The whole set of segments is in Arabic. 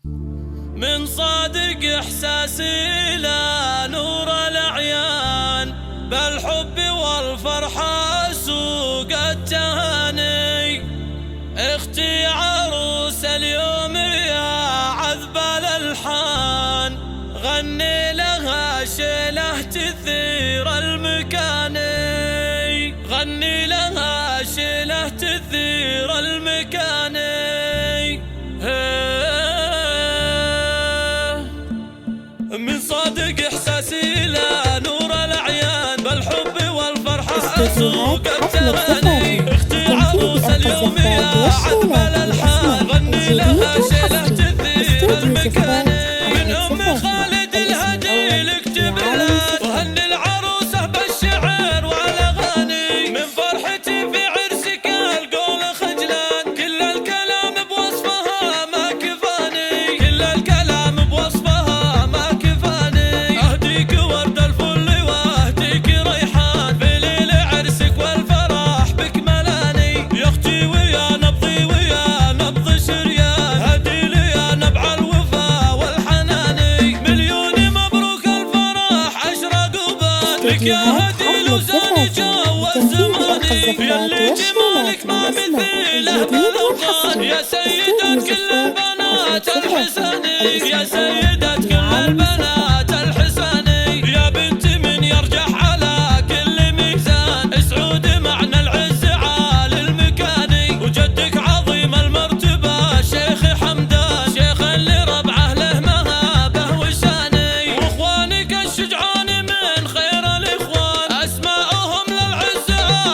من صادق إحساسي لا نور الأعيان، بالحب والفرحة سوق التهاني. اختي عروس اليوم يا عذب الألحان، غني لها شيله تثير المكاني، غني لها شيله تثير المكاني. من صادق إحساسي لا نور الأعيان، بالحب والفرحة سوق التهاني. اختي عروس اليوم يا عذب الألحان، غني لها شيله تثير المكاني. من أم خالد الهدي لكتب لها، وهني العروسة بالشعر والأغاني. من فرحتي في عرسك القول خجلان، كل الكلام بوصفها ما كفاني، كل الكلام بوصفها ما كفاني. أهديك ورد الفل وأهديك ريحان، في ليل عرسك والفرح بك ملاني. يا أختي ويا نبضي ويا نبض شريان، هدي لي يا نبع الوفا والحناني. مليون مبروك الفرح أشرق وبان، لك يا هدي لوزاني جو الزماني. ياللي جمالك ما مثيله بالأوطان، يا سيدة كل البنات الحساني، يا سيدة كل البنات الحساني. يا بنت من يرجح على كل ميزان، اسعود معنى العز عالي المكاني. وجدك عظيم المرتبة شيخ حمدان، شيخ اللي ربعه له مهابه وشاني. واخوانك الشجعان من خير الاخوان، اسماءهم للعز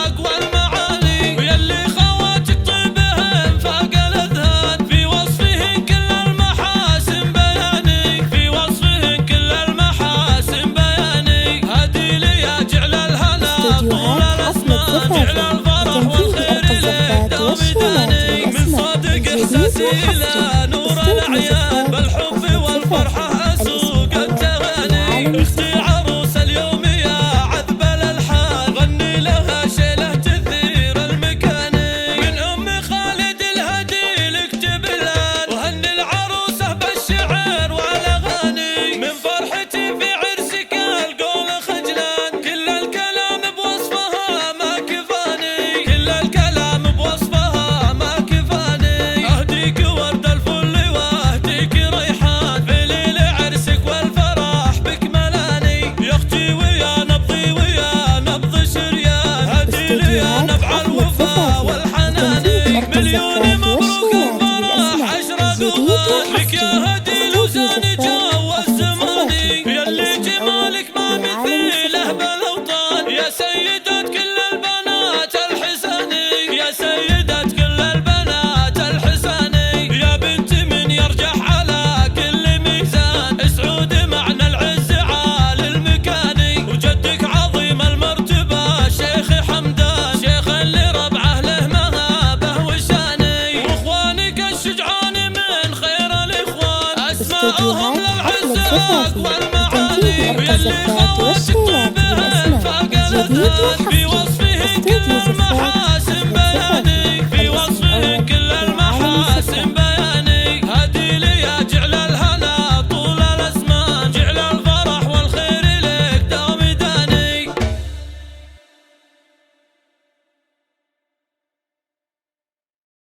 اقوى المعاني. ويلي خواتك طيبهن فاق الاذهان، في وصفهن كل المحاسن بياني، في وصفهن كل المحاسن بياني. هدي لي يا جعل الهنا طول الاسمان، جعل الفرح والخير لك دوم داني. من صادق احساسي لا نور الاعيان، بالحب والفرحه اسوق التغاني. اختي عروس اليوم يا عذب الالحان، غني لها شيله تثير المكاني. من ام خالد الهدي لكتب لها، وهني العروسه بالشعر والاغاني. من فرحتي في عرسك القول خجلان، كل الكلام بوصفها ما كفاني، كل الكلام بوصفها ما كفاني. اهديك ورد الفل واهديك ريحان، في ليل عرسك والفرح بك ملاني. يا اختي ويا نبضي ويا نبض شريان، هدي لي يا نبع الوفا والحناني. مليون مبروك الفرح اشرق وبان، لك يا هدي لوزاني جو الزماني. ياللي جمالك ما مثيله بالاوطان، يا سيدة كل البنات الحساني، يا سيدة كل البنات الحساني. يا بنت من يرجح على كل ميزان، اسعود معنى العز عالي المكاني. وجدك عظيم المرتبة شيخ حمدان، شيخ اللي ربعه له مهابه وشاني. واخوانك الشجعان من خير الاخوان، اسماءهم للعز اقوى المعاني. ويلي خواتك طيبهن فاق الاذهان،